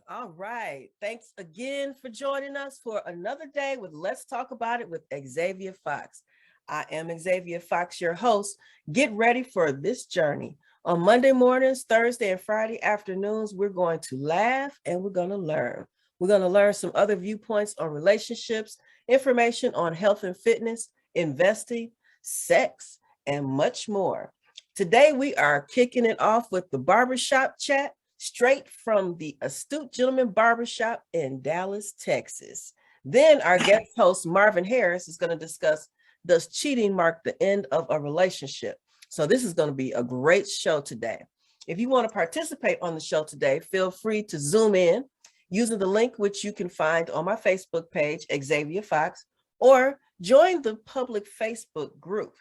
All right. Thanks again for joining us for another day with Let's Talk About It with Xavier Fox. I am Xavier Fox, your host. Get ready for this journey. On Monday mornings, Thursday, and Friday afternoons, we're going to laugh and we're going to learn. We're going to learn some other viewpoints on relationships, information on health and fitness, investing, sex, and much more. Today, we are kicking it off with the Barbershop chat straight from the Astute Gentleman Barbershop in Dallas, Texas. Then our guest host, Marvin Harris, is going to discuss, does cheating mark the end of a relationship? So this is going to be a great show today. If you want to participate on the show today, feel free to Zoom in using the link which you can find on my Facebook page, Xavier Fox, or join the public Facebook group.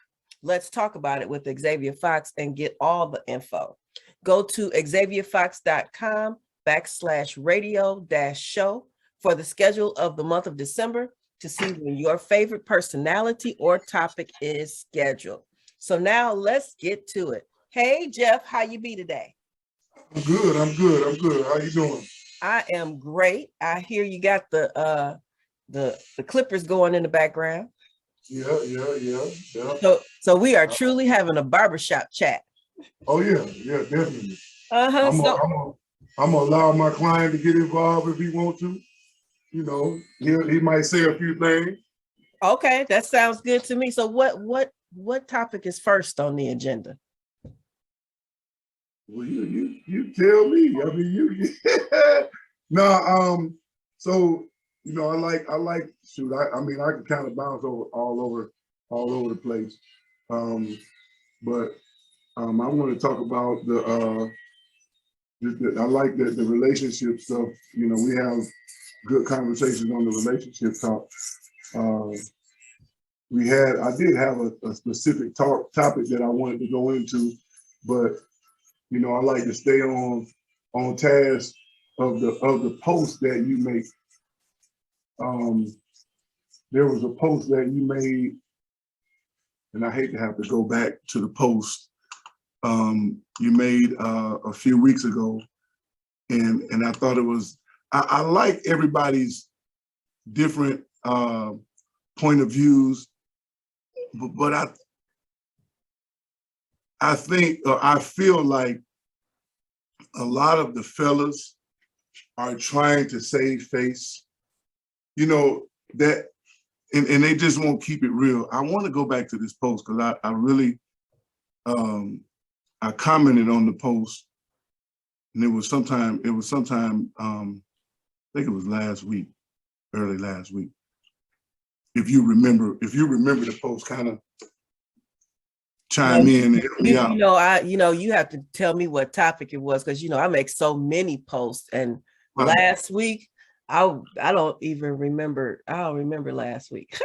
Let's talk about it with Xavier Fox and get all the info. Go to xavierfox.com/radio-show for the schedule of the month of December to see when your favorite personality or topic is scheduled. So now let's get to it. Hey, Jeff, how you be today? I'm good. I'm good. I'm good. How you doing? I am great. I hear you got the clippers going in the background. Yeah. So we are truly having a barbershop chat. Oh yeah, definitely. Uh-huh. I'm gonna allow my client to get involved if he wants to. You know, he might say a few things. Okay, that sounds good to me. So what topic is first on the agenda? Well, you tell me. I mean, you. No, so I like shoot. I mean, I can kind of bounce all over the place. But I want to talk about I like the relationship stuff. You know, we have good conversations on the relationship talk. I did have a specific topic that I wanted to go into, but I like to stay on task of the post that you make. There was a post that you made, and I hate to have to go back to the post you made a few weeks ago, and I thought it was. I like everybody's different point of views, but I think I feel like a lot of the fellas are trying to save face, that, and they just won't keep it real. I want to go back to this post because I really, I commented on the post, and it was sometime, I think it was last week, early last week. If you remember the post, kind of chime in and help me out. You have to tell me what topic it was because I make so many posts, and last week I don't even remember. I don't remember last week.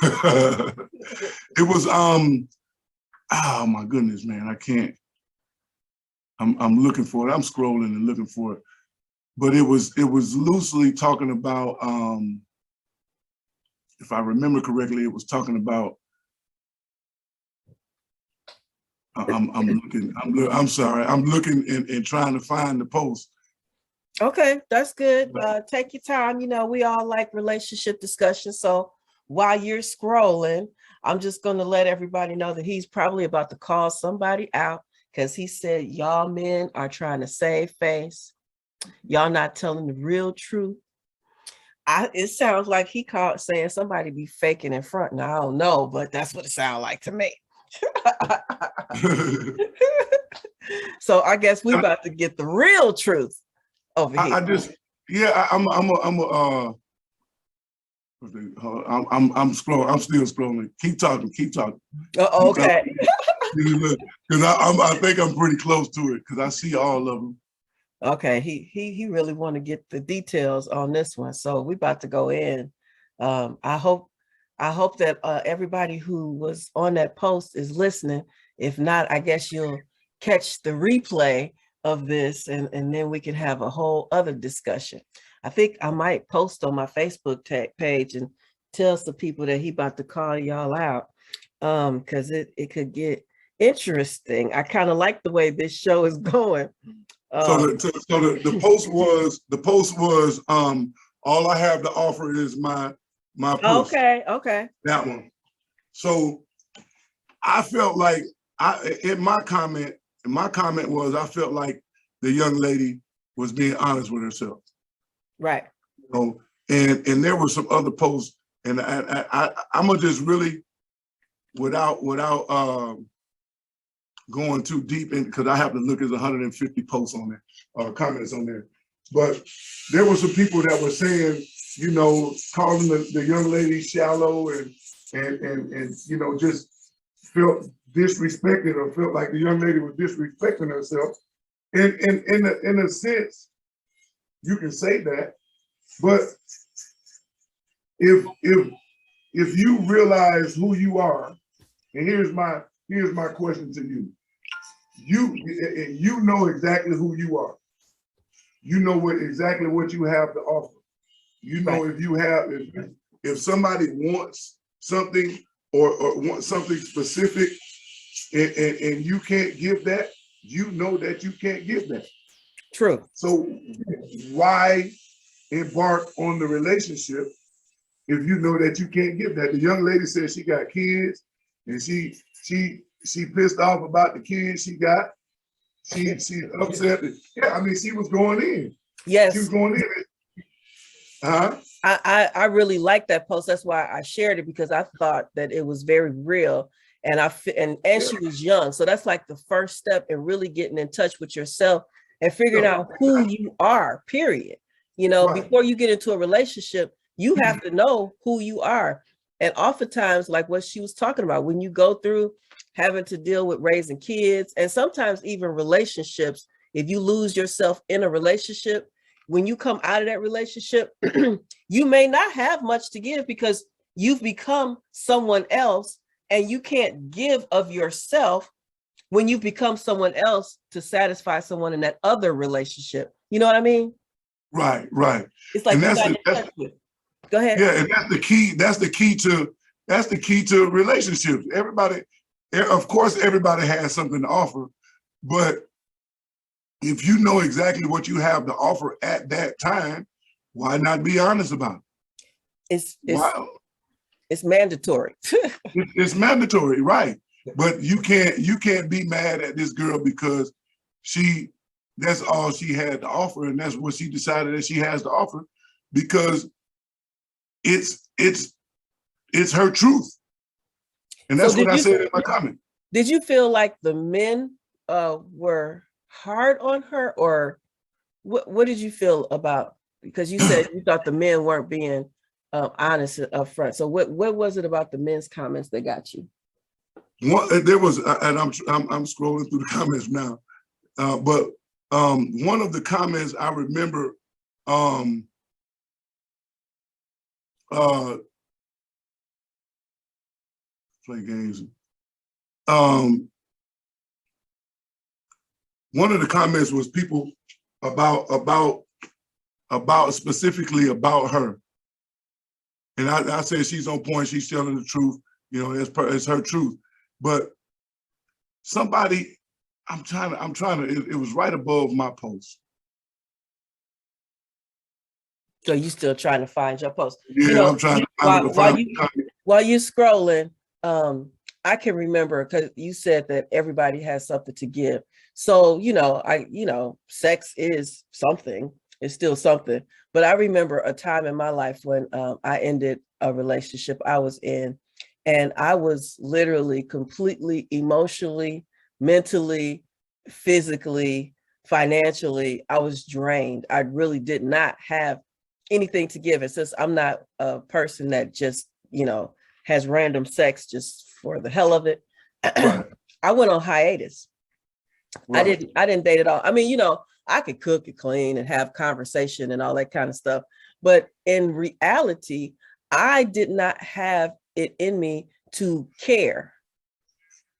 It was oh my goodness, man, I can't. I'm looking for it. I'm scrolling and looking for it, but it was loosely talking about. If I remember correctly, it was talking about. I'm looking. I'm sorry. I'm looking and trying to find the post. Okay, that's good. Take your time. We all like relationship discussion. So while you're scrolling, I'm just going to let everybody know that he's probably about to call somebody out because he said, y'all men are trying to save face. Y'all not telling the real truth. It sounds like he called saying somebody be faking in front. Now, I don't know, but that's what it sounds like to me. So I guess we about to get the real truth over here. I'm scrolling. I'm still scrolling. Keep talking. Okay. Because I think I'm pretty close to it because I see all of them. Okay, he really want to get the details on this one, so we about to go in. I hope that everybody who was on that post is listening. If not, I guess you'll catch the replay of this, and then we can have a whole other discussion. I think I might post on my Facebook page and tell some people that he about to call y'all out, because it could get Interesting. I kind of like the way this show is going. So Um, the post was all I have to offer is my purse. okay. That one. So I felt like my comment was I felt like the young lady was being honest with herself. Right. You know, and there were some other posts, and I'm gonna just really without going too deep in, because I have to look at 150 posts on there, comments on there. But there were some people that were saying, you know, calling the young lady shallow and you know, just felt disrespected or felt like the young lady was disrespecting herself. And in a sense, you can say that, but if you realize who you are, and here's my question to you. You know exactly who you are. You know exactly what you have to offer. You know, Right. if you have, if somebody wants something or wants something specific and you can't give that, you know that you can't give that. True. So why embark on the relationship if you know that you can't give that? The young lady said she got kids and she pissed off about the kids she got. She's upset. Yeah, I mean, she was going in. She was Yes. going in. Huh? I really like that post. That's why I shared it, because I thought that it was very real. And and she was young. So that's like the first step in really getting in touch with yourself and figuring out who you are, period. You know, Right. before you get into a relationship, you have to know who you are. And oftentimes, like what she was talking about, when you go through having to deal with raising kids and sometimes even relationships, if you lose yourself in a relationship, when you come out of that relationship, you may not have much to give because you've become someone else, and you can't give of yourself when you've become someone else to satisfy someone in that other relationship. You know what I mean? Right, right. It's like And you that's got the in touch with. Go ahead. yeah, and that's the key to relationships. Everybody, of course, everybody has something to offer, but if you know exactly what you have to offer at that time, why not be honest about it? It's it's Wow, it's mandatory. it's mandatory, right? But you can't be mad at this girl because she that's all she had to offer, and that's what she decided that she has to offer, because it's her truth, and So that's what I said in my comment. did you feel like the men were hard on her, or what did you feel about, because you said you thought the men weren't being honest up front. So what was it about the men's comments that got you? There was, and I'm scrolling through the comments now, but one of the comments I remember, play games. One of the comments was people about specifically about her, and I said she's on point. She's telling the truth. You know, it's her truth. But somebody, I'm trying to. It was right above my post. So you still trying to find your post? Yeah, You know, I'm trying to find while you're scrolling, I can remember, because you said that everybody has something to give. So, sex is something. It's still something. But I remember a time in my life when I ended a relationship I was in, and I was literally completely emotionally, mentally, physically, financially, I was drained. I really did not have anything to give. And since I'm not a person that just, has random sex just for the hell of it, right. I went on hiatus. Right. I didn't date at all. I mean, I could cook and clean and have conversation and all that kind of stuff. But in reality, I did not have it in me to care.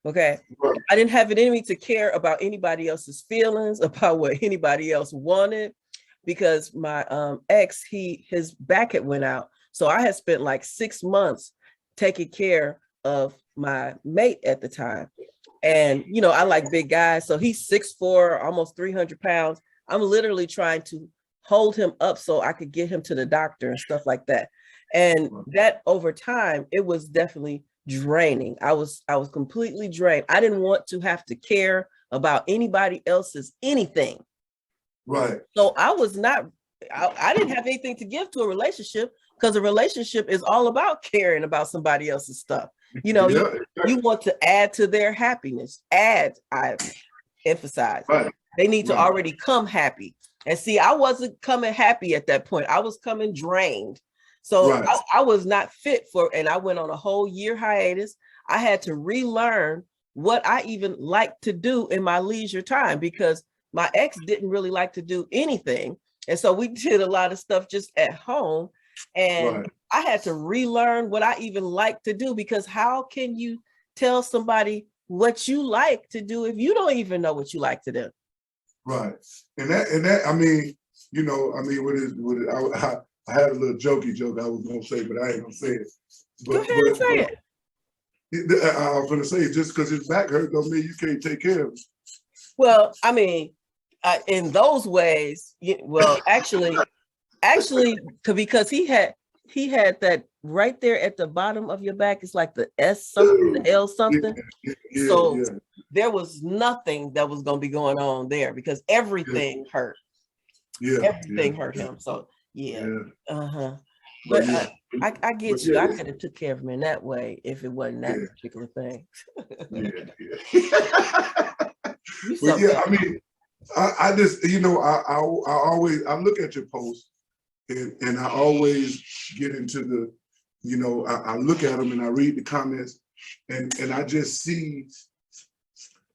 Okay. Right. I didn't have it in me to care about anybody else's feelings, about what anybody else wanted, because my ex, his back had went out. So I had spent like 6 months taking care of my mate at the time. And, you know, I like big guys. So he's 6'4", almost 300 pounds. I'm literally trying to hold him up so I could get him to the doctor and stuff like that. And that over time, it was definitely draining. I was completely drained. I didn't want to have to care about anybody else's anything. Right. So I didn't have anything to give to a relationship, because a relationship is all about caring about somebody else's stuff. You know, you want to add to their happiness. I emphasize. Right. They need to already come happy. And see, I wasn't coming happy at that point. I was coming drained. So I was not fit for, and I went on a whole year hiatus. I had to relearn what I even like to do in my leisure time, because my ex didn't really like to do anything. And so we did a lot of stuff just at home. And I had to relearn what I even like to do, because how can you tell somebody what you like to do if you don't even know what you like to do? Right. And that, I mean, you know, I mean, I had a little jokey joke I was going to say, but I ain't going to say it. Go ahead and say it. I was going to say, just because his back hurt don't mean you can't take care of it. Well, I mean, in those ways, well, actually, because he had that right there at the bottom of your back. It's like the S something, the L something. So there was nothing that was going to be going on there, because everything hurt. Everything hurt him. So but I get you. I could have took care of him in that way if it wasn't that particular thing. But yeah, I mean, I just, you know, I always, I look at your posts and I always get into the, you know, I look at them and I read the comments and I just see,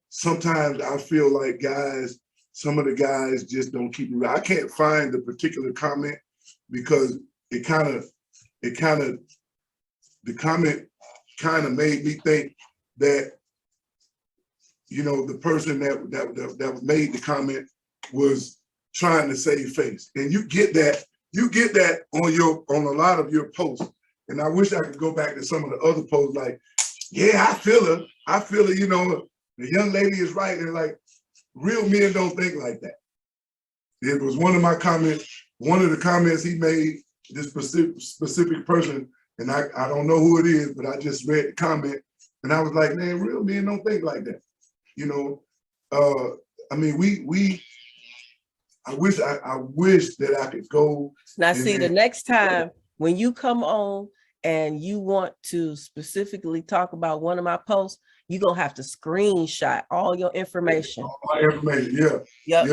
sometimes I feel like some of the guys just don't keep it. I can't find the particular comment, because the comment kind of made me think that, you know, the person that made the comment was trying to save face. And you get that on a lot of your posts. And I wish I could go back to some of the other posts, like, yeah, I feel her, you know, the young lady is right. And like, real men don't think like that. It was one of the comments he made, this specific person, and I don't know who it is, but I just read the comment and I was like, man, real men don't think like that. You know, I mean, I wish that I could go. Now, see, the next time when you come on and you want to specifically talk about one of my posts, you're going to have to screenshot all your information. All my information, yeah.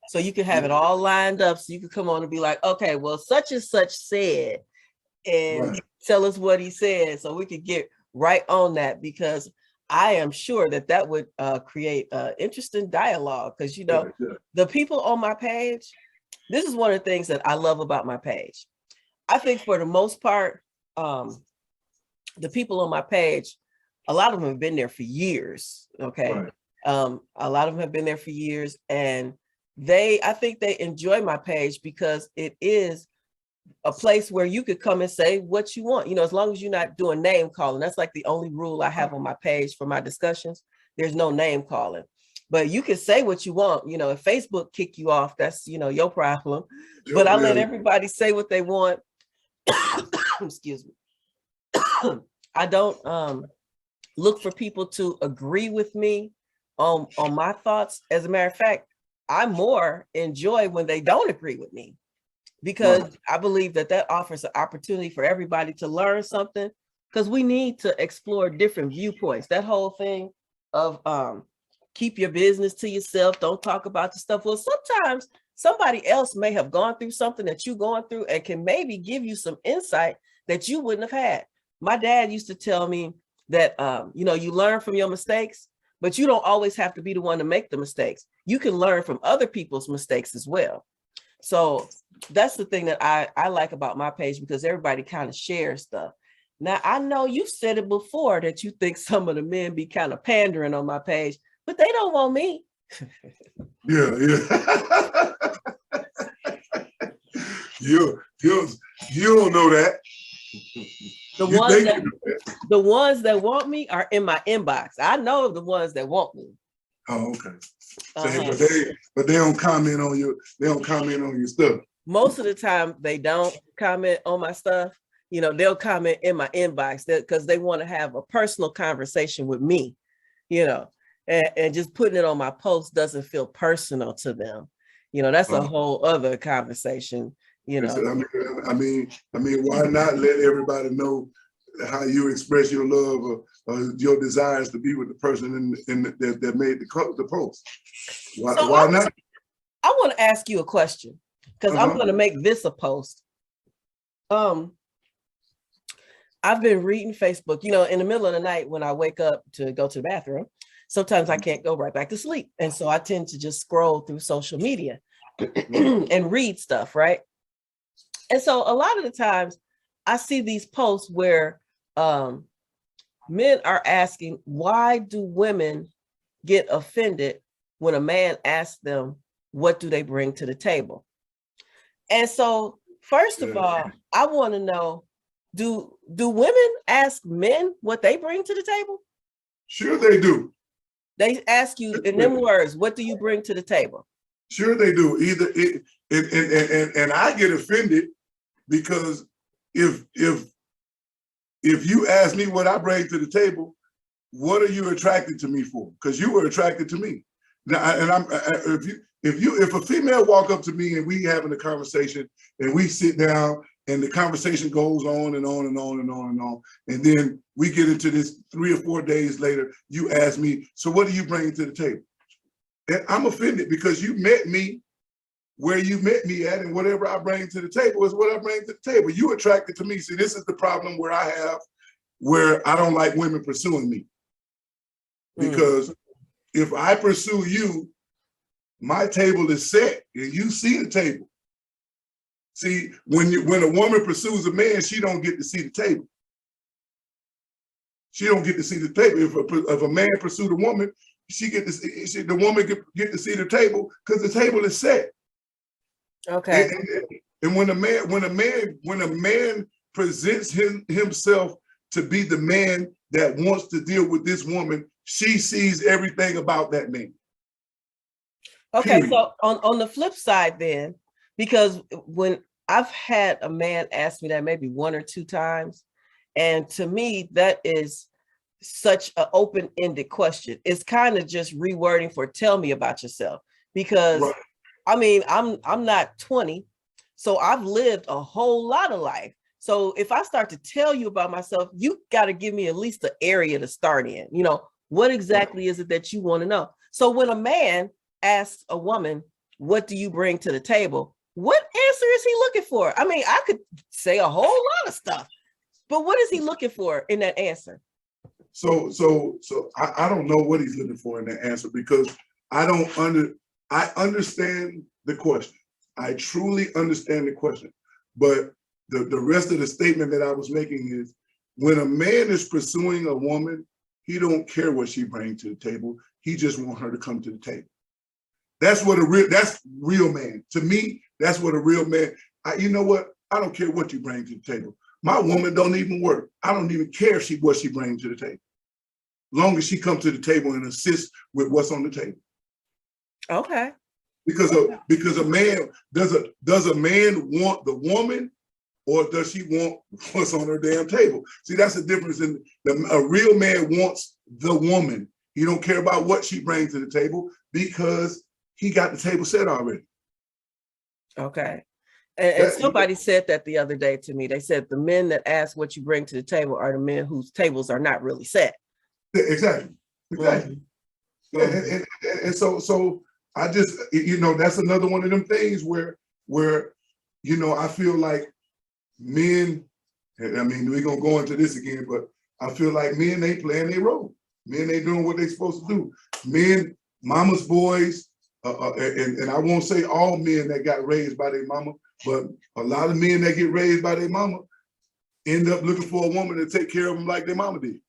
So you can have it all lined up. So you can come on and be like, okay, well, such and such said, and tell us what he said, so we could get right on that, because I am sure that would create interesting dialogue, because, you know, the people on my page, this is one of the things that I love about my page. I think for the most part, the people on my page, a lot of them have been there for years. Okay. A lot of them have been there for years, and I think they enjoy my page because it is a place where you could come and say what you want, you know, as long as you're not doing name calling. That's like the only rule I have on my page for my discussions. There's no name calling, but you can say what you want. You know, if Facebook kick you off, that's, you know, your problem. But I let everybody say what they want. Excuse me. I don't look for people to agree with me on my thoughts. As a matter of fact, I more enjoy when they don't agree with me, because I believe that offers an opportunity for everybody to learn something, because we need to explore different viewpoints. That whole thing of keep your business to yourself, don't talk about the stuff. Well, sometimes somebody else may have gone through something that you're going through and can maybe give you some insight that you wouldn't have had. My dad used to tell me that, you know, you learn from your mistakes, but you don't always have to be the one to make the mistakes. You can learn from other people's mistakes as well. So that's the thing that I like about my page, because everybody kind of shares stuff. Now, I know you've said it before that you think some of the men be kind of pandering on my page, but they don't want me. Yeah. You don't know that. The You ones think that the ones that want me are in my inbox. I know the ones that want me. oh, okay. Uh-huh. But they don't comment on your stuff. Most of the time they don't comment on my stuff. You know, they'll comment in my inbox because they want to have a personal conversation with me, you know, and just putting it on my post doesn't feel personal to them. You know, that's a whole other conversation, you know. I mean, why not let everybody know how you express your love or your desires to be with the person that made the post? Why not? I want to ask you a question because I'm going to make this a post. I've been reading Facebook, you know, in the middle of the night when I wake up to go to the bathroom, sometimes I can't go right back to sleep. And so I tend to just scroll through social media and read stuff, right? And so a lot of the times I see these posts where men are asking, why do women get offended when a man asks them, what do they bring to the table? And so, first of all, I want to know, do women ask men what they bring to the table? Sure they do. They ask you in them words, what do you bring to the table? Sure they do. And I get offended because if you ask me what I bring to the table, what are you attracted to me for? Because you were attracted to me. Now, and if a female walk up to me and we having a conversation and we sit down and the conversation goes on and on and on and on and on, and then we get into this 3 or 4 days later, you ask me, so what do you bring to the table? And I'm offended because you met me where you met me at, and whatever I bring to the table is what I bring to the table. You attracted to me. See, this is the problem where I don't like women pursuing me. Because if I pursue you, my table is set and you see the table. See, when a woman pursues a man, she don't get to see the table. She don't get to see the table. If a man pursued a woman, the woman get to see the table because the table is set. Okay. And when a man presents himself to be the man that wants to deal with this woman, she sees everything about that man. Okay, Period. so on the flip side then, because when I've had a man ask me that maybe 1 or 2 times, and to me, that is such an open-ended question. It's kind of just rewording for tell me about yourself. Because right. I mean, I'm not 20, so I've lived a whole lot of life. So if I start to tell you about myself, you got to give me at least the area to start in. You know, what exactly is it that you want to know? So when a man asks a woman, what do you bring to the table? What answer is he looking for? I mean, I could say a whole lot of stuff, but what is he looking for in that answer? So I don't know what he's looking for in that answer because I understand the question. I truly understand the question. But the rest of the statement that I was making is when a man is pursuing a woman, he don't care what she brings to the table. He just wants her to come to the table. That's real man. To me, that's what a real man, you know what? I don't care what you bring to the table. My woman don't even work. I don't even care what she brings to the table. Long as she comes to the table and assists with what's on the table. Okay. Because a man, does a man want the woman or does she want what's on her damn table? See, that's the difference. A real man wants the woman. He don't care about what she brings to the table because he got the table set already. Okay. And somebody said that the other day to me. They said the men that ask what you bring to the table are the men whose tables are not really set. Exactly. Mm-hmm. And so I just, that's another one of them things where I feel like men, I mean, we're gonna go into this again, but I feel like men ain't playing their role. Men ain't doing what they're supposed to do. Men, mama's boys, and I won't say all men that got raised by their mama, but a lot of men that get raised by their mama end up looking for a woman to take care of them like their mama did.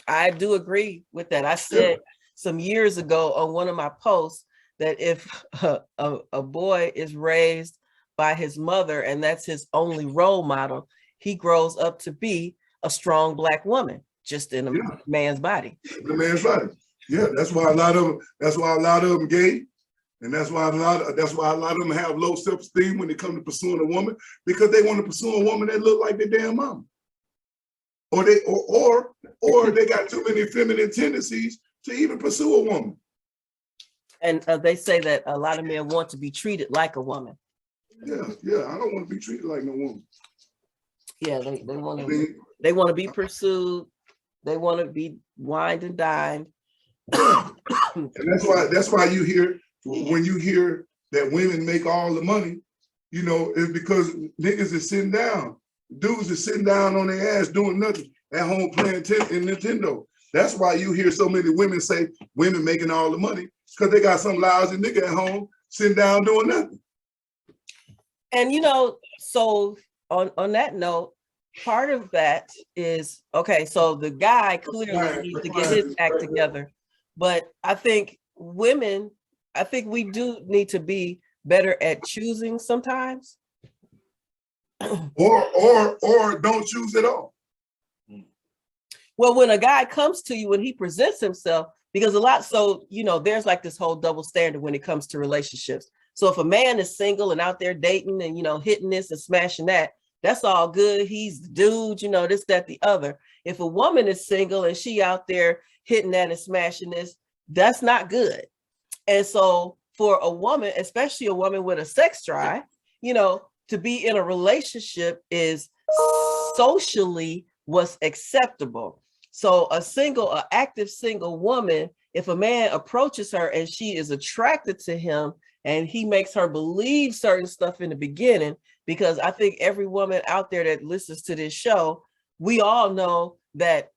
I do agree with that. I said some years ago on one of my posts that if a boy is raised by his mother and that's his only role model, he grows up to be a strong Black woman, just in a man's body. The man's body. Yeah, that's why a lot of them gay. And that's why a lot of them have low self-esteem when they come to pursuing a woman, because they want to pursue a woman that look like their damn mama. Or they got too many feminine tendencies to even pursue a woman. And they say that a lot of men want to be treated like a woman. Yeah, I don't want to be treated like no woman. Yeah, they want to be pursued. They want to be wined and dined. And that's why you hear, when you hear that women make all the money, you know, it's because niggas is sitting down. Dudes are sitting down on their ass doing nothing at home playing in Nintendo. That's why you hear so many women say women making all the money, because they got some lousy nigga at home sitting down doing nothing. And you know, so on that note, part of that is, okay, so the guy clearly needs to get his act together. But I think women, we do need to be better at choosing sometimes. Or don't choose at all. Well, when a guy comes to you, when he presents himself, because so, you know, there's like this whole double standard when it comes to relationships. So if a man is single and out there dating and, you know, hitting this and smashing that, that's all good. He's the dude, you know, this, that, the other. If a woman is single and she out there hitting that and smashing this, that's not good. And so for a woman, especially a woman with a sex drive, you know, to be in a relationship is socially what's acceptable. So an active single woman, if a man approaches her and she is attracted to him and he makes her believe certain stuff in the beginning, because I think every woman out there that listens to this show, we all know that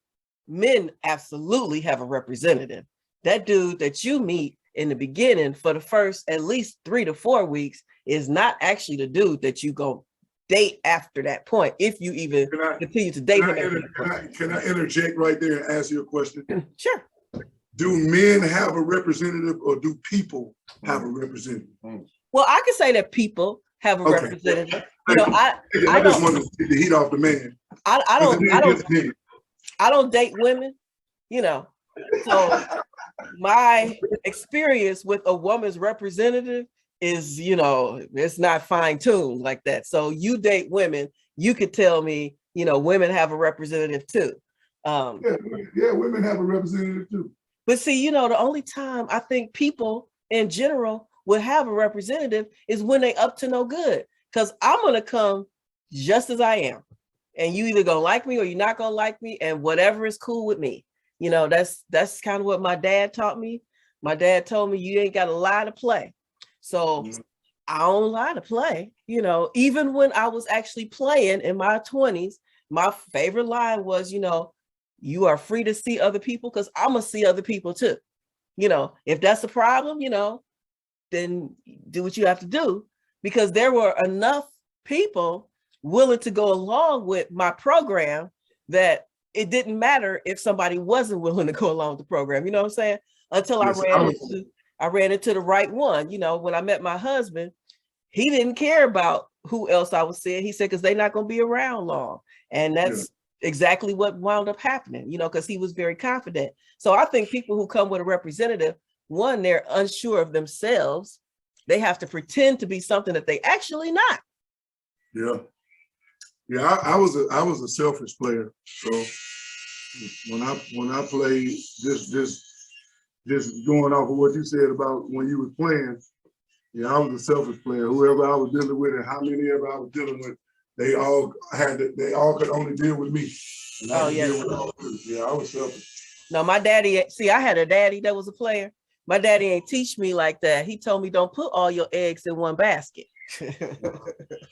men absolutely have a representative. That dude that you meet in the beginning for the first at least 3 to 4 weeks is not actually the dude that you go date after that point, if you even continue to date him. Can I interject right there and ask you a question? Sure. Do men have a representative, or do people have a representative? Well, I can say that people have a representative. You know, I just want to take the heat off the man. I don't date women, you know. So my experience with a woman's representative is, you know, it's not fine-tuned like that. So you date women, you could tell me, you know, women have a representative too. Women have a representative too. But see, you know, the only time I think people in general would have a representative is when they up to no good. Because I'm gonna come just as I am. And you either gonna like me or you're not gonna like me, and whatever is cool with me. You know, that's kind of what my dad taught me. My dad told me you ain't got to lie to play. So I don't lie to play. You know, even when I was actually playing in my 20s, my favorite line was, you know, you are free to see other people because I'm gonna see other people too. You know, if that's a problem, you know, then do what you have to do, because there were enough people willing to go along with my program that it didn't matter if somebody wasn't willing to go along with the program. You know what I'm saying? Until I ran into the right one. You know, when I met my husband, he didn't care about who else I was seeing. He said, because they're not going to be around long. And that's exactly what wound up happening, you know, because he was very confident. So I think people who come with a representative, one, they're unsure of themselves. They have to pretend to be something that they actually not. Yeah, I was a selfish player. So when I played, just going off of what you said about when you was playing, I was a selfish player. Whoever I was dealing with and how many ever I was dealing with, they all could only deal with me. And I was selfish. No, my daddy, see, I had a daddy that was a player. My daddy ain't teach me like that. He told me don't put all your eggs in one basket.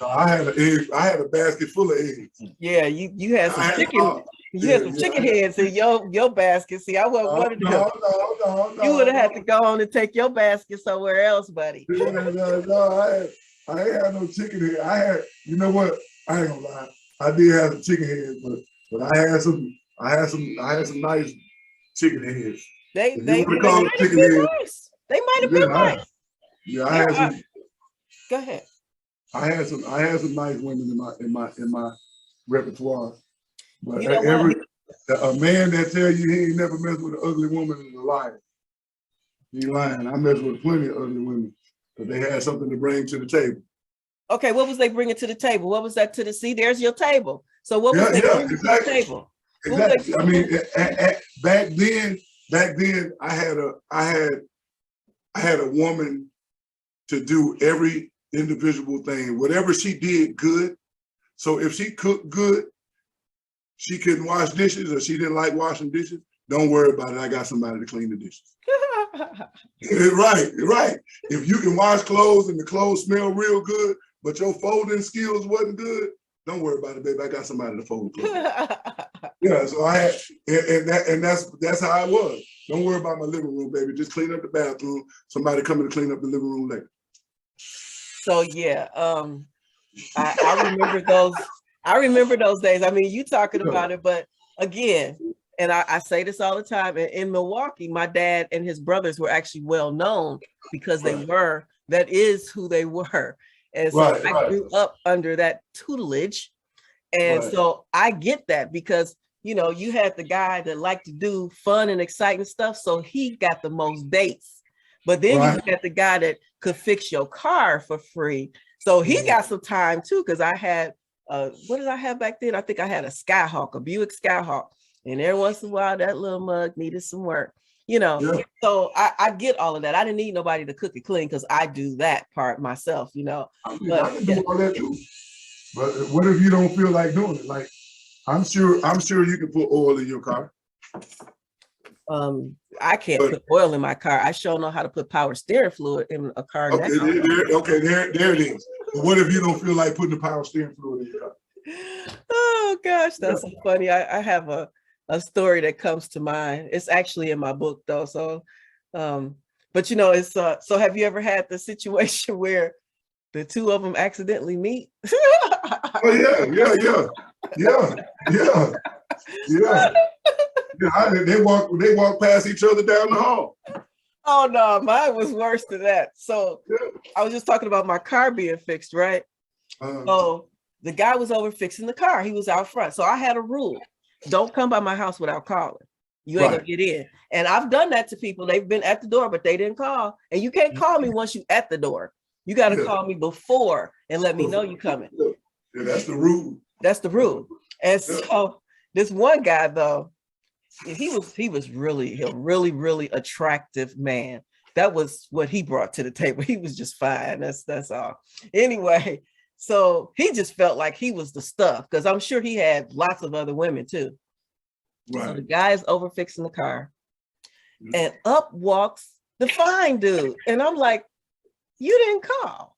I had a basket full of eggs. Yeah, you had some chicken. You had some chicken heads in your basket. See, I wasn't one of them. No. You would have had to go on and take your basket somewhere else, buddy. No, I ain't had no chicken head. I had, you know what? I ain't gonna lie. I did have some chicken heads, but I had some nice chicken heads. They might have been nice. They might have been nice. Yeah, I had some. Go ahead. I had some nice women in repertoire. But You know what? a man that tell you he ain't never messed with an ugly woman is a liar. He lying. I messed with plenty of ugly women, but they had something to bring to the table. Okay, what was they bringing to the table? What was that to the see? There's your table. So what was they bringing to the table? Exactly. I mean, back then, I had a woman to do every individual thing, whatever she did good. So if she cooked good, she couldn't wash dishes, or she didn't like washing dishes. Don't worry about it. I got somebody to clean the dishes. Right. If you can wash clothes and the clothes smell real good, but your folding skills wasn't good, don't worry about it, baby. I got somebody to fold clothes. Yeah, so I had, and that's how I was. Don't worry about my living room, baby. Just clean up the bathroom. Somebody coming to clean up the living room later. So yeah, I remember those. I remember those days. I mean, you talking about it, but again, and I say this all the time. In Milwaukee, my dad and his brothers were actually well known because that is who they were. And so I grew up under that tutelage. And so I get that because, you know, you had the guy that liked to do fun and exciting stuff. So he got the most dates. But then you had the guy that could fix your car for free. So he got some time too, because I had, what did I have back then? I think I had a Skyhawk, a Buick Skyhawk. And every once in a while, that little mug needed some work, you know. Yeah. So I get all of that. I didn't need nobody to cook it clean because I do that part myself, you know. I can do all that too. But what if you don't feel like doing it? Like, I'm sure you can put oil in your car. I can't put oil in my car. I sure know how to put power steering fluid in a car now. There it is. But what if you don't feel like putting the power steering fluid in your car? Oh gosh, that's so funny. I have a story that comes to mind. It's actually in my book though. So, but you know, it's so have you ever had the situation where the two of them accidentally meet? Oh yeah. They walk past each other down the hall. Oh no, mine was worse than that. So I was just talking about my car being fixed, right? So the guy was over fixing the car. He was out front. So I had a rule. Don't come by my house without calling. You ain't gonna get in. And I've done that to people. They've been at the door, but they didn't call. And you can't call me once you at the door. You got to call me before and let me know you coming. Yeah, that's the rule. That's the rule. And so this one guy though, he was really a really attractive man. That was what he brought to the table. He was just fine. That's all. Anyway, so he just felt like he was the stuff because I'm sure he had lots of other women too. Right. So the guy is over fixing the car, and up walks the fine dude, and I'm like, "You didn't call."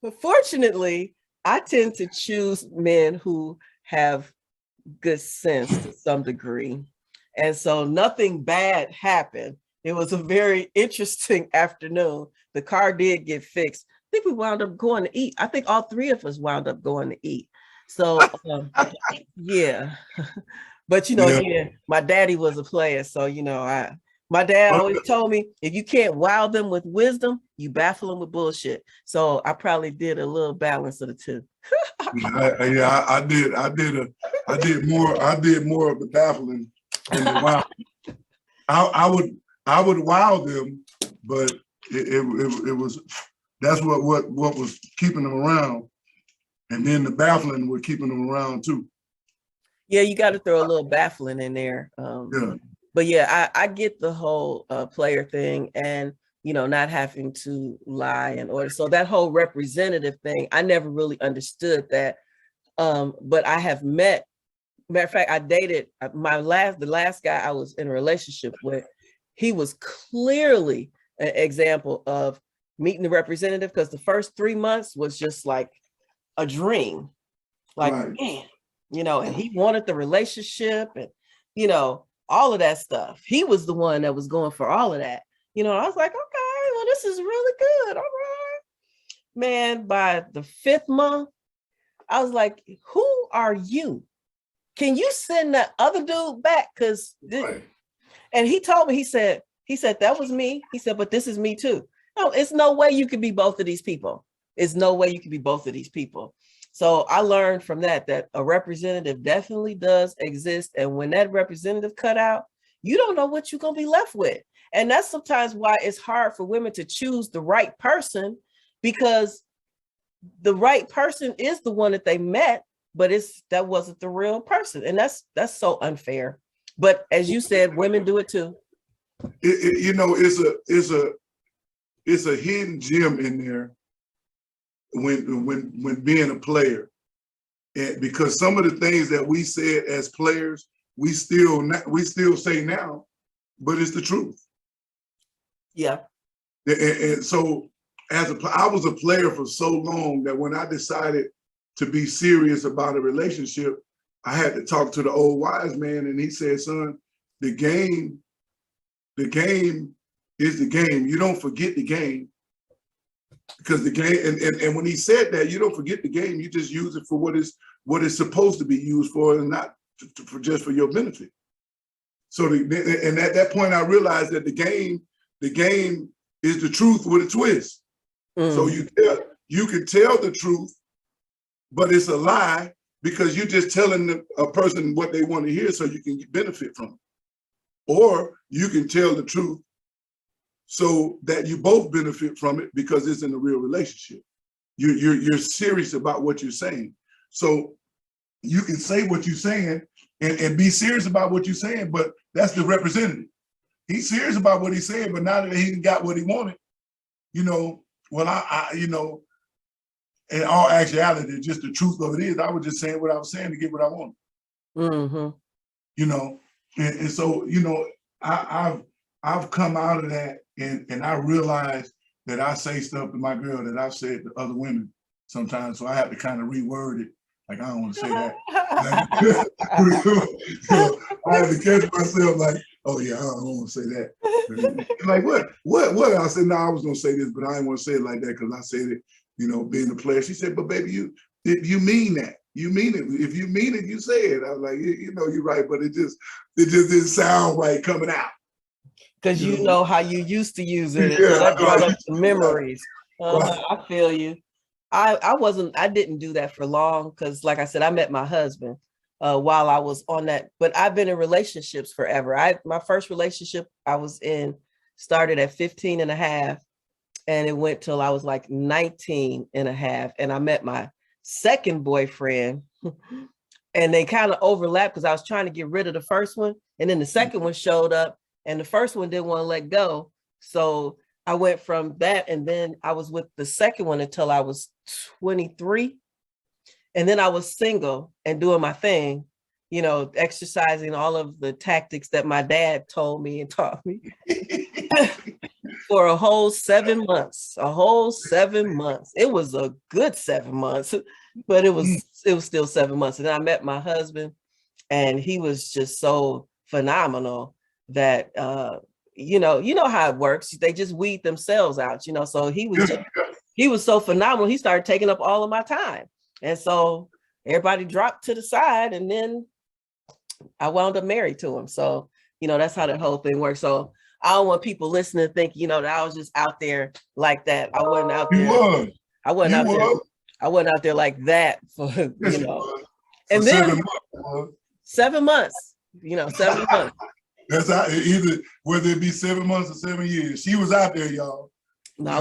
But fortunately, I tend to choose men who have good sense to some degree. And so nothing bad happened. It was a very interesting afternoon. The car did get fixed. I think we wound up going to eat. I think all three of us wound up going to eat. So yeah. But you know, my daddy was a player. So, you know, my dad always told me, if you can't wow them with wisdom, you baffle them with bullshit. So I probably did a little balance of the two. I did more of the baffling than the wow. I would wow them, but it was that's what was keeping them around, and then the baffling was keeping them around too. Yeah, you got to throw a little baffling in there. But yeah, I get the whole player thing and, you know, not having to lie in order. So that whole representative thing, I never really understood that. But I have matter of fact, I dated the last guy I was in a relationship with. He was clearly an example of meeting the representative because the first 3 months was just like a dream. Like, man, you know, and he wanted the relationship and, you know, all of that stuff. He was the one that was going for all of that. You know, I was like, okay, well, this is really good. All right. Man, by the 5th month, I was like, who are you? Can you send that other dude back? And he told me, he said, that was me. He said, but this is me too. No, it's no way you can be both of these people. It's no way you can be both of these people. So I learned from that a representative definitely does exist. And when that representative cut out, you don't know what you're going to be left with. And that's sometimes why it's hard for women to choose the right person, because the right person is the one that they met, but that wasn't the real person. And that's so unfair. But as you said, women do it too. It's a hidden gem in there when being a player, and because some of the things that we said as players, we still say now, but it's the truth. Yeah. And so I was a player for so long that when I decided to be serious about a relationship, I had to talk to the old wise man, and he said, son, the game is the game. You don't forget the game, because the game, and when he said that, you don't forget the game, you just use it for what it's supposed to be used for, and not for just for your benefit. So and at that point I realized that the game is the truth with a twist. So you can tell the truth, but it's a lie, because you're just telling a person what they want to hear so you can benefit from it. Or you can tell the truth so that you both benefit from it, because it's in a real relationship. You're serious about what you're saying. So you can say what you're saying and be serious about what you're saying, but that's the representative. He's serious about what he's saying, but now that he got what he wanted, well, I in all actuality, just the truth of it is, I was just saying what I was saying to get what I wanted. Mm-hmm. And so, I've come out of that, and I realized that I say stuff to my girl that I've said to other women sometimes. So I have to kind of reword it. Like, I don't want to say that. I had to catch myself like, oh yeah, I don't want to say that. Like, what? I said, no, I was going to say this, but I didn't want to say it like that, because I said it, being a player. She said, but baby, you mean that. You mean it. If you mean it, you say it. I was like, you're right, but it just didn't sound right coming out. Because you know how you used to use it. Yeah, so that brought up the memories. Right. I feel you. I didn't do that for long, because like I said, I met my husband while I was on that, but I've been in relationships forever. My first relationship I was in started at 15 and a half, and it went till I was like 19 and a half. And I met my second boyfriend and they kind of overlapped, because I was trying to get rid of the first one. And then the second one showed up, and the first one didn't want to let go. So I went from that, and then I was with the second one until I was 23. And then I was single and doing my thing, exercising all of the tactics that my dad told me and taught me for a whole 7 months. It was a good 7 months, but it was still 7 months. And then I met my husband, and he was just so phenomenal that, you know how it works. They just weed themselves out, so he was so phenomenal. He started taking up all of my time. And so everybody dropped to the side, and then I wound up married to him. So, that's how the whole thing works. So I don't want people listening to think, that I was just out there like that. I wasn't out there. I wasn't out there like that for, And then 7 months, 7 months. That's how, either whether it be 7 months or 7 years. She was out there, y'all. No, I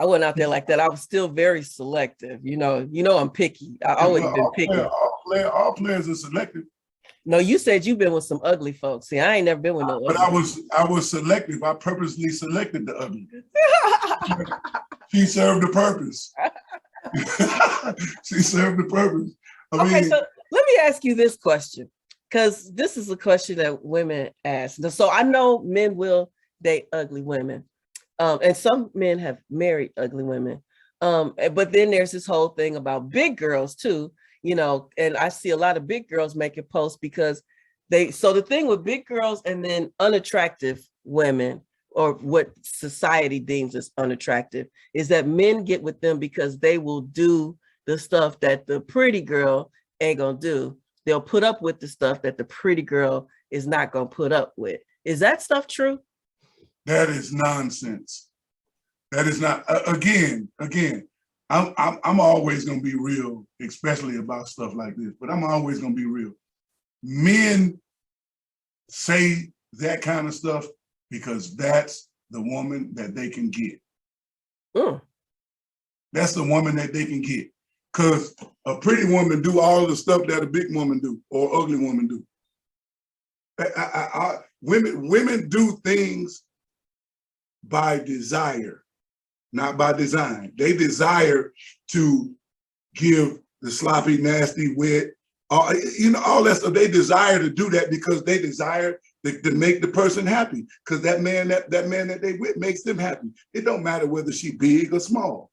wasn't out there like that. I was still very selective. I'm picky. I always been picky. All players are selective. No, you said you've been with some ugly folks. See, I ain't never been with no ugly. But I was selective. I purposely selected the ugly. She served a purpose. She served a purpose. I mean, so let me ask you this question, because this is a question that women ask. So I know men will date ugly women. And some men have married ugly women. But then there's this whole thing about big girls too, and I see a lot of big girls making posts because so the thing with big girls and then unattractive women, or what society deems as unattractive, is that men get with them because they will do the stuff that the pretty girl ain't gonna do. They'll put up with the stuff that the pretty girl is not gonna put up with. Is that stuff true? That is nonsense. That is not, again, I'm always gonna be real, especially about stuff like this, but I'm always gonna be real. Men say that kind of stuff because that's the woman that they can get. Mm. That's the woman that they can get. Because a pretty woman do all the stuff that a big woman do or ugly woman do. Women do things by desire, not by design. They desire to give the sloppy, nasty, wet, all that stuff. They desire to do that because they desire to make the person happy. Because that man that they with makes them happy. It don't matter whether she big or small.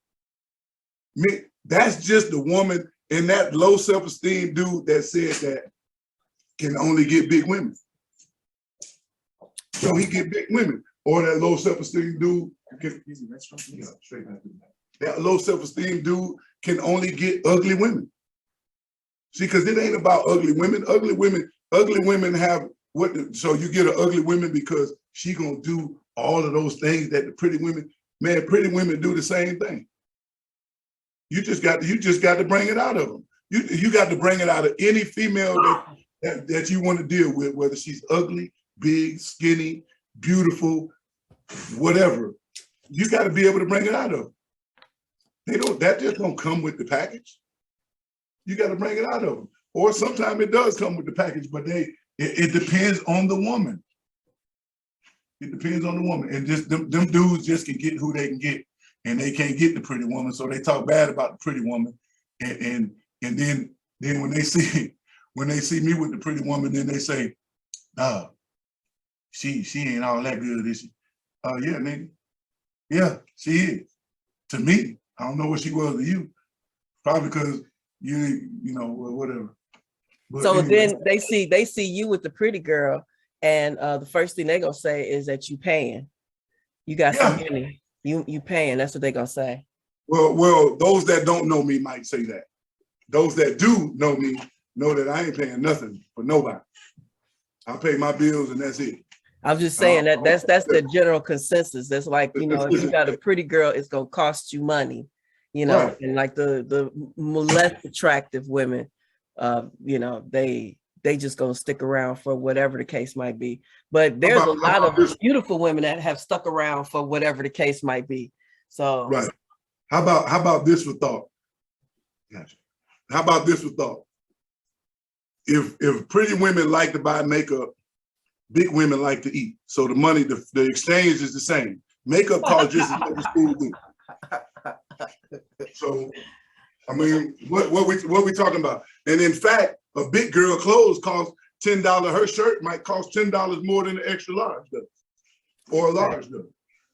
That's just the woman and that low self-esteem dude that said that can only get big women. So he get big women. Or that low self-esteem dude can, that low self-esteem dude can only get ugly women. See, because it ain't about ugly women. Ugly women have so you get an ugly woman because she gonna do all of those things that the pretty women, man, pretty women do the same thing. You just got to bring it out of them. You got to bring it out of any female that you want to deal with, whether she's ugly, big, skinny, beautiful, whatever. You got to be able to bring it out of them. That just don't come with the package. You got to bring it out of them. Or sometimes it does come with the package, but it depends on the woman. It depends on the woman. And just them dudes just can get who they can get. And they can't get the pretty woman, so they talk bad about the pretty woman. And then when they see me with the pretty woman, then they say, "Oh, she ain't all that good, is she?" Oh yeah, nigga. Yeah, she is. To me, I don't know what she was to you. Probably because you know, whatever. But so anyway. then they see you with the pretty girl, and the first thing they're gonna say is that you paying. You got some money. You paying. That's what they're gonna say. Well, those that don't know me might say that. Those that do know me know that I ain't paying nothing for nobody. I pay my bills and that's it. I'm just saying that's the general consensus. That's like, you know, if you got a pretty girl, it's gonna cost you money, you know, right. And like the less attractive women, you know, they just gonna stick around for whatever the case might be. But there's a lot of beautiful women that have stuck around for whatever the case might be. So right. How about this for thought? Gotcha. How about this for thought? If pretty women like to buy makeup, big women like to eat. So the money, the exchange is the same. Makeup costs just as much as food do. So I mean, what we talking about? And in fact, a big girl clothes cost $10. Her shirt might cost $10 more than an extra large does, or a large does.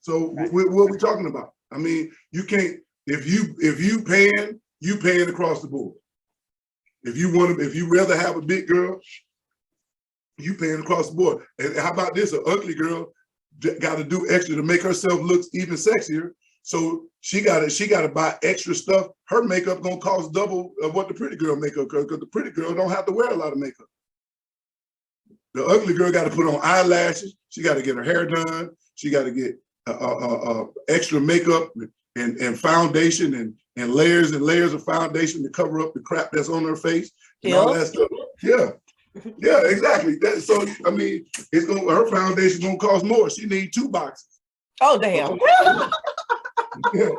So what are we talking about? I mean, you can't, if you paying across the board. If you rather have a big girl, you paying across the board. And how about this? An ugly girl got to do extra to make herself look even sexier. So she gotta buy extra stuff. Her makeup gonna cost double of what the pretty girl makeup costs, because the pretty girl don't have to wear a lot of makeup. The ugly girl got to put on eyelashes. She got to get her hair done. She got to get extra makeup and foundation and layers and layers of foundation to cover up the crap that's on her face and all that stuff. Yeah, exactly. So I mean, her foundation gonna cost more. She needs 2 boxes. Oh damn. Yeah,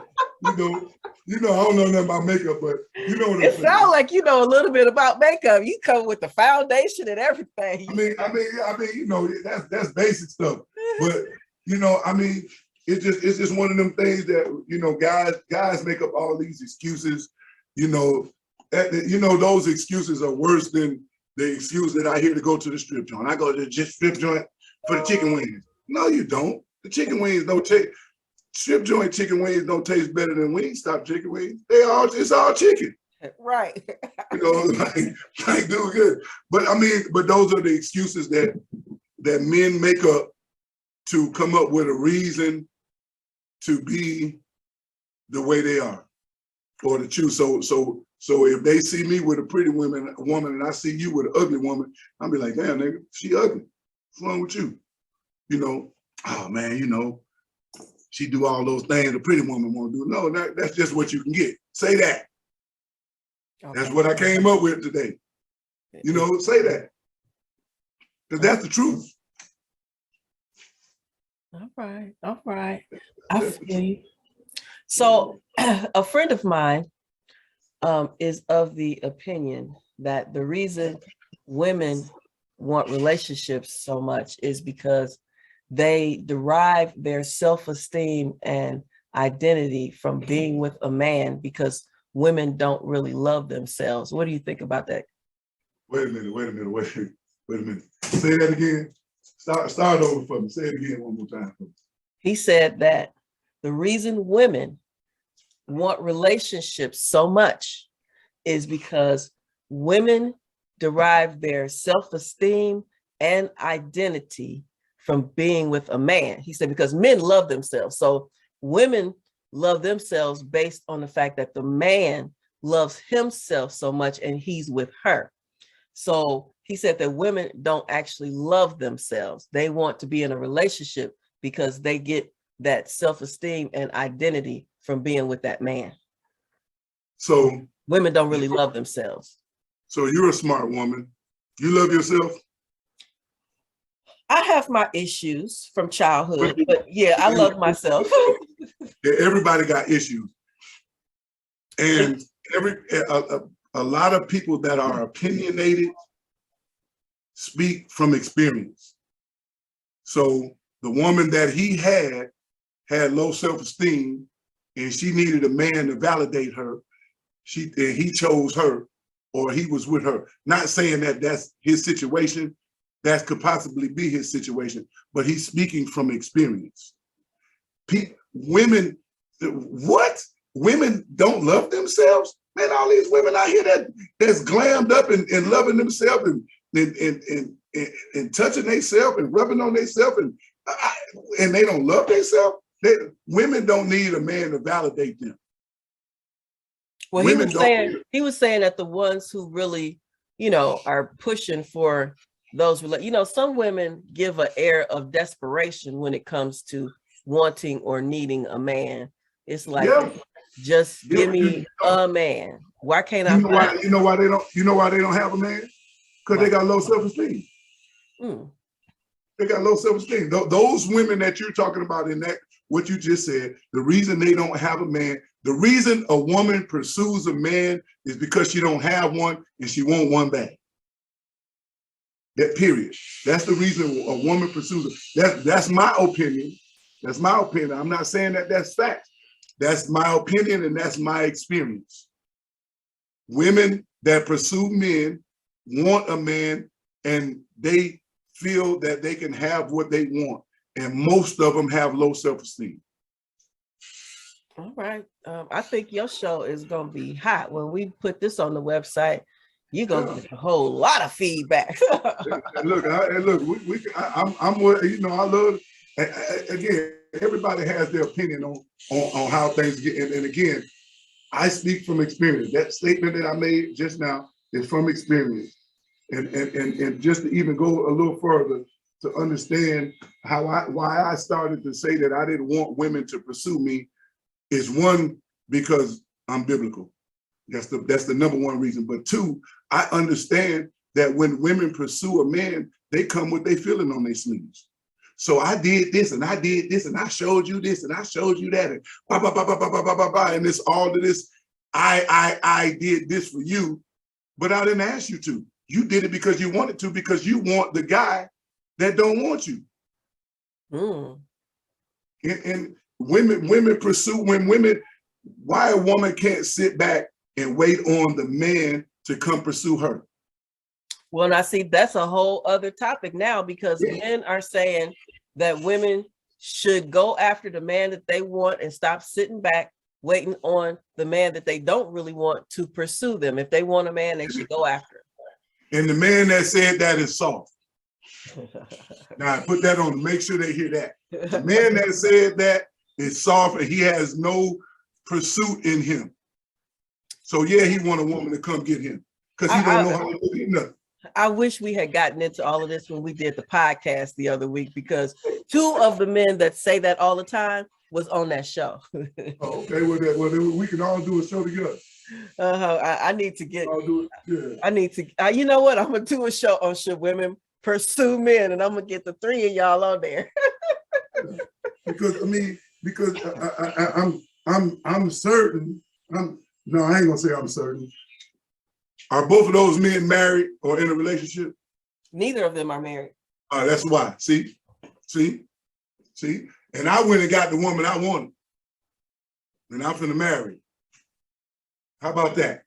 you know, I don't know nothing about makeup, but you know what it sounds like you know a little bit about makeup. You come with the foundation and everything. I mean, you know, that's basic stuff. But you know, I mean, it's just one of them things that, you know, guys make up all these excuses. You know, those excuses are worse than the excuse that I hear to go to the strip joint. I go to the strip joint for the chicken wings. No, you don't. The chicken wings don't taste. Strip joint chicken wings don't taste better than Wingstop chicken wings. It's all chicken. Right. You know, like do good. But I mean, but those are the excuses that men make up to come up with a reason to be the way they are, or to choose. So if they see me with a pretty woman, and I see you with an ugly woman, I'll be like, damn, nigga, she ugly. What's wrong with you? You know, oh man, you know, she do all those things a pretty woman won't do. No, that's just what you can get. Say that. Okay. That's what I came up with today. You know, say that. Because that's the truth. All right. All right. I feel you. So a friend of mine is of the opinion that the reason women want relationships so much is because they derive their self-esteem and identity from being with a man, because women don't really love themselves. What do you think about that? Wait a minute. Say that again. Start over for me. Say it again one more time. He said that the reason women want relationships so much is because women derive their self-esteem and identity from being with a man. He said because men love themselves. So women love themselves based on the fact that the man loves himself so much and he's with her. So he said that women don't actually love themselves. They want to be in a relationship because they get that self-esteem and identity from being with that man. So women don't really love themselves. So you're a smart woman. You love yourself? I have my issues from childhood, but yeah, I love myself. Everybody got issues. And a lot of people that are opinionated speak from experience. So the woman that he had low self-esteem, and she needed a man to validate her. And he chose her, or he was with her. Not saying that that's his situation, that could possibly be his situation, but he's speaking from experience. Women, what? Women don't love themselves? Man, all these women out here that's glammed up and loving themselves and touching themselves and rubbing on themselves and they don't love themselves. Women don't need a man to validate them. Well, he was saying that the ones who really, are pushing for those, some women give an air of desperation when it comes to wanting or needing a man. It's like, just give me a man. Why can't I? You know why they don't have a man? Because they got low self-esteem. They got low self-esteem. Those women that you're talking about in that, what you just said, the reason they don't have a man, the reason a woman pursues a man is because she don't have one and she want one back. That period. That's the reason a woman pursues it. That's my opinion. That's my opinion. I'm not saying that that's fact. That's my opinion and that's my experience. Women that pursue men want a man and they feel that they can have what they want. And most of them have low self-esteem. All right. I think your show is going to be hot. When we put this on the website, you're going to get a whole lot of feedback. I'm I love, again, everybody has their opinion on how things get. And again, I speak from experience. That statement that I made just now is from experience. And just to even go a little further to understand why I started to say that I didn't want women to pursue me is one, because I'm biblical. That's the number one reason. But two, I understand that when women pursue a man, they come with their feeling on their sleeves. So I did this and I did this and I showed you this and I showed you that and blah, blah, blah, blah, blah, blah, blah, blah, and it's all of this. I did this for you, but I didn't ask you to. You did it because you wanted to, because you want the guy that don't want you. And women pursue, why a woman can't sit back and wait on the man to come pursue her? Well, now see, that's a whole other topic now, because men are saying that women should go after the man that they want and stop sitting back waiting on the man that they don't really want to pursue them. If they want a man, they should go after him. And the man that said that is soft. Now put that on, make sure they hear that. The man that said that is soft and he has no pursuit in him. So yeah, he want a woman to come get him because he don't know how to do nothing. I wish we had gotten into all of this when we did the podcast the other week, because two of the men that say that all the time was on that show. Oh, okay, well, then we can all do a show together. I need to get. I'll do it. Yeah. I need to. You know what? I'm gonna do a show on should women pursue men, and I'm gonna get the three of y'all on there. Because I'm certain. No, I ain't gonna say I'm certain. Are both of those men married or in a relationship? Neither of them are married. That's why. See, and I went and got the woman I wanted, and I'm finna marry. How about that?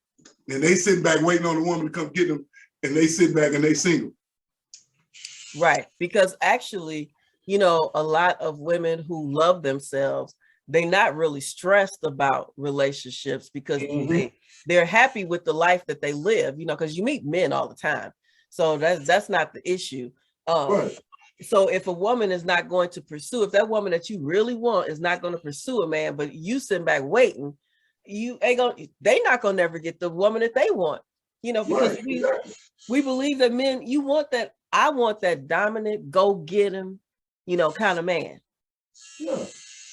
And they sitting back waiting on the woman to come get them, and they sit back and they single. Right, because actually, you know, a lot of women who love themselves, they're not really stressed about relationships because they're happy with the life that they live, you know, because you meet men all the time. So that's not the issue. Right. So if a woman is not going to pursue, if that woman that you really want is not going to pursue a man, but you sitting back waiting, they're not gonna never get the woman that they want, you know, because we believe that men, I want that dominant, go get him, you know, kind of man. Yeah.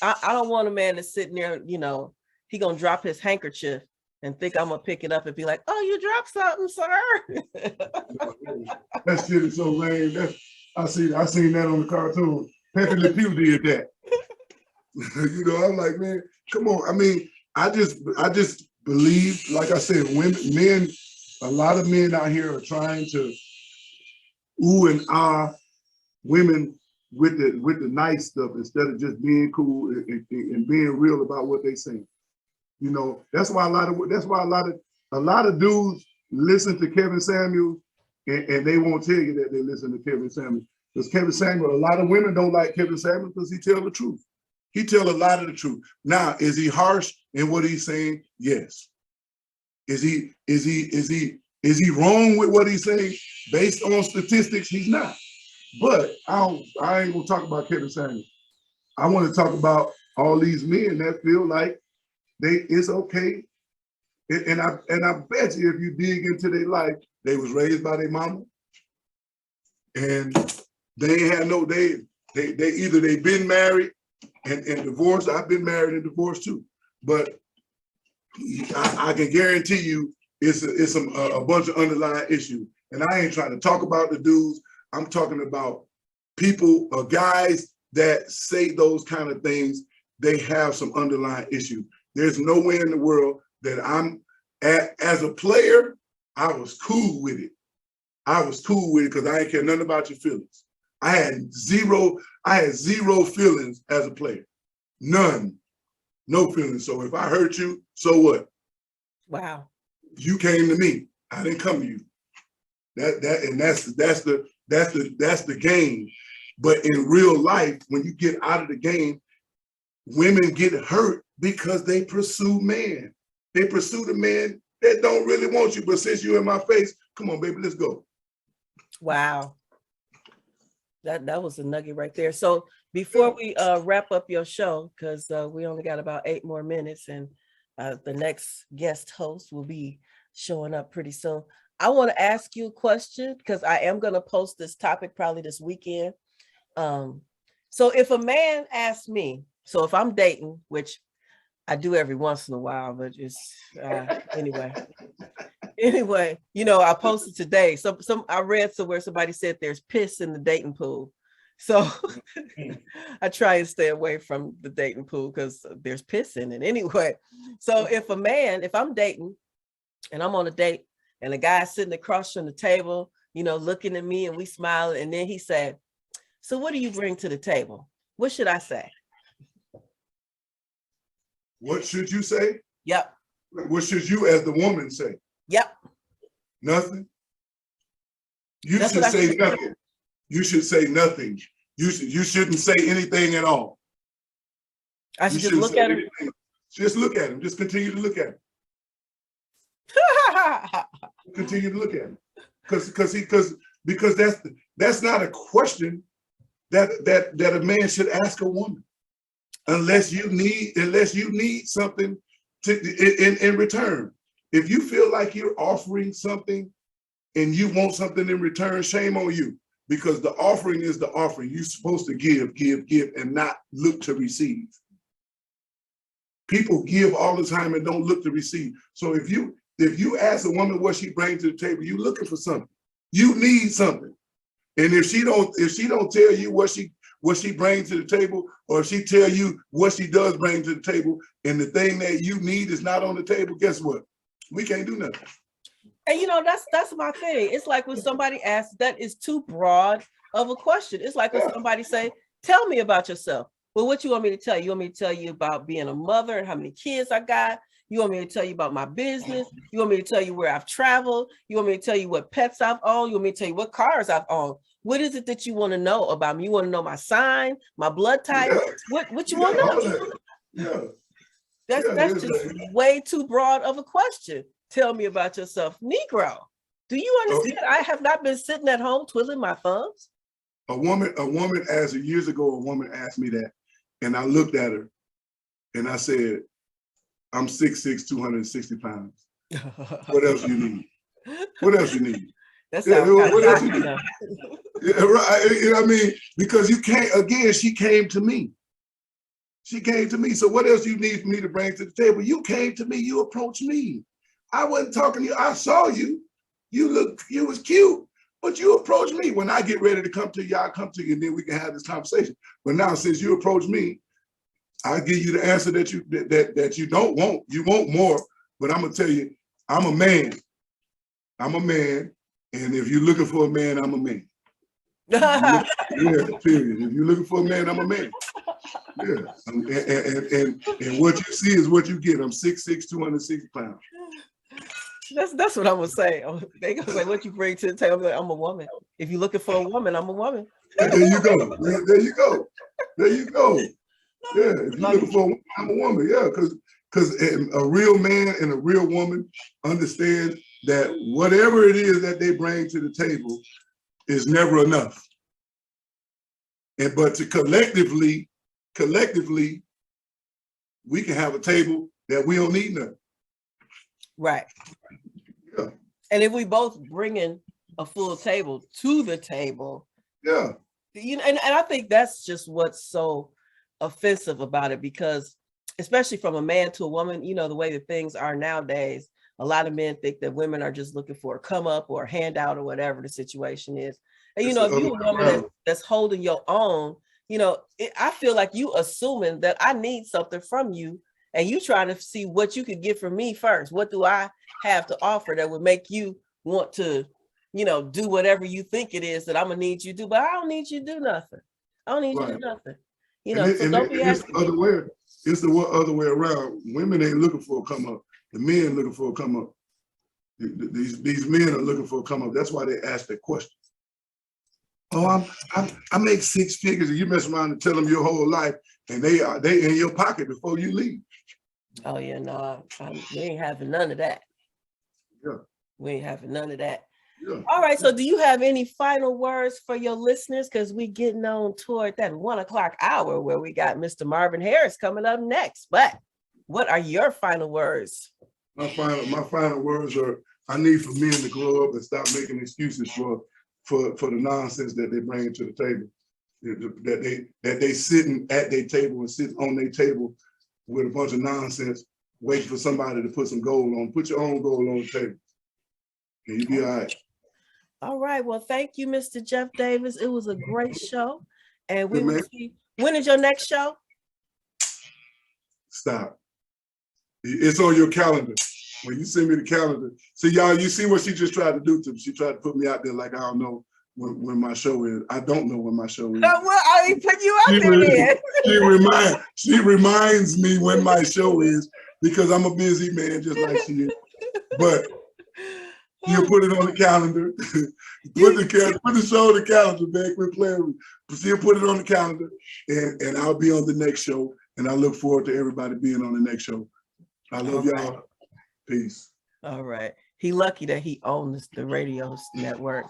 I don't want a man that's sitting there, you know, he gonna drop his handkerchief and think I'm gonna pick it up and be like, oh, you dropped something, sir. That shit is so lame. I seen that on the cartoon. Pepe Le Pew did that. You know, I'm like, man, come on. I mean, I just believe, like I said, men, a lot of men out here are trying to ooh and ah women with the nice stuff instead of just being cool and being real about what they saying. You know, that's why a lot of dudes listen to Kevin Samuels and they won't tell you that they listen to Kevin Samuels. Because Kevin Samuels, a lot of women don't like Kevin Samuels because he tells the truth. He tells a lot of the truth. Now, is he harsh in what he's saying? Yes. Is he wrong with what he's saying? Based on statistics, he's not. But I ain't gonna talk about Kevin Samuels. I want to talk about all these men that feel like it's okay. And I bet you if you dig into their life, they was raised by their mama. And they had they either they've been married and divorced. I've been married and divorced too. But I can guarantee you it's a bunch of underlying issues. And I ain't trying to talk about the dudes. I'm talking about people or guys that say those kind of things. They have some underlying issues. There's nowhere in the world that as a player, I was cool with it. I was cool with it because I ain't care nothing about your feelings. I had zero feelings as a player. None. No feelings. So if I hurt you, so what? Wow. You came to me. I didn't come to you. That's the game. But in real life, when you get out of the game, women get hurt because they pursue men. They pursue the man that don't really want you. But since you're in my face, come on, baby, let's go. Wow. That was a nugget right there. So before we wrap up your show, because we only got about 8 more minutes and the next guest host will be showing up pretty soon. I want to ask you a question because I am going to post this topic probably this weekend. So if a man asks me, so if I'm dating, which I do every once in a while, but it's anyway, you know, I posted today. I read somewhere somebody said there's piss in the dating pool. So I try and stay away from the dating pool because there's piss in it anyway. So if I'm dating and I'm on a date and a guy's sitting across from the table, you know, looking at me and we smiling, and then he said, so what do you bring to the table? What should I say? What should you say? Yep. What should you as the woman say? Yep. Nothing. You should say nothing. You should say nothing. You shouldn't say anything at all. I should just look at him. Just look at him. Just continue to look at him. Continue to look at him. Because that's not a question that a man should ask a woman. Unless you need something in return. If you feel like you're offering something and you want something in return, shame on you. Because the offering is the offering. You're supposed to give, and not look to receive. People give all the time and don't look to receive. So if you ask a woman what she brings to the table, you're looking for something. You need something. And if she don't tell you what she brings to the table, or if she tell you what she does bring to the table, and the thing that you need is not on the table, guess what? We can't do nothing. And that's my thing. It's like when somebody asks, that is too broad of a question. It's like when somebody say, tell me about yourself. Well, what you want me to tell you? You want me to tell you about being a mother and how many kids I got? You want me to tell you about my business? You want me to tell you where I've traveled? You want me to tell you what pets I've owned? You want me to tell you what cars I've owned? What is it that you want to know about me? You want to know my sign, my blood type? What you want to know? That's just way too broad of a question. Tell me about yourself. Negro, do you understand? I have not been sitting at home twiddling my thumbs. A woman asked years ago, a woman asked me that, and I looked at her and I said, I'm 6'6", 260 pounds. What else you need? What else you need? That's what else you need? Yeah, right. I mean, because you can't, again, she came to me. She came to me. So what else you need for me to bring to the table? You came to me, you approached me. I wasn't talking to you. I saw you. You was cute, but you approached me. When I get ready to come to you, I'll come to you, and then we can have this conversation. But now, since you approached me, I give you the answer that you don't want. You want more, but I'm gonna tell you, I'm a man. I'm a man, and if you're looking for a man, I'm a man. Yeah, period. If you're looking for a man, I'm a man. Yeah, and what you see is what you get. I'm 6'6", 260 pounds. That's what I'm gonna say. They gonna say, what you bring to the table? I'm a woman. If you're looking for a woman, I'm a woman. There you go. There you go. There you go. Yeah, if you're looking for a woman, I'm a woman. Yeah, because a real man and a real woman understand that whatever it is that they bring to the table is never enough. But to collectively, we can have a table that we don't need nothing. Right. Yeah. And if we both bringing a full table to the table, yeah, and I think that's just what's so offensive about it, because especially from a man to a woman, the way that things are nowadays, a lot of men think that women are just looking for a come up or a handout or whatever the situation is. And if you're a woman that's holding your own, I feel like you assuming that I need something from you, and you trying to see what you could get from me first. What do I have to offer that would make you want to, do whatever you think it is that I'm gonna need you to do? But I don't need you to do nothing. I don't need you to do nothing. So don't be asking. It's the other way around. Women ain't looking for a come up. The men looking for a come up. These men are looking for a come up. That's why they ask that question. Oh, I make 6 figures, and you mess around and tell them your whole life, and they in your pocket before you leave. Oh yeah, no, we ain't having none of that. Yeah, we ain't having none of that. Yeah. All right. So, do you have any final words for your listeners? Because we getting on toward that 1 o'clock hour where we got Mr. Marvin Harris coming up next. But what are your final words? My final words are: I need for men to grow up and stop making excuses for the nonsense that they bring to the table. That they sitting at their table and sitting on their table with a bunch of nonsense, waiting for somebody to put some gold on. Put your own gold on the table, and you'll be all right. All right. Well, thank you, Mr. Jeff Davis. It was a great show, and we will see. When is your next show? Stop. It's on your calendar. When you send me the calendar, see y'all. You see what she just tried to do to me? She tried to put me out there like I don't know when my show is. I don't know when my show is. Well, I ain't put you out there. She reminds me when my show is, because I'm a busy man just like she is. But you put it on the calendar. Put the show on the calendar, man. Quit playing. She'll put it on the calendar, and I'll be on the next show. And I look forward to everybody being on the next show. I love y'all. Peace. All right. He lucky that he owns the radio network.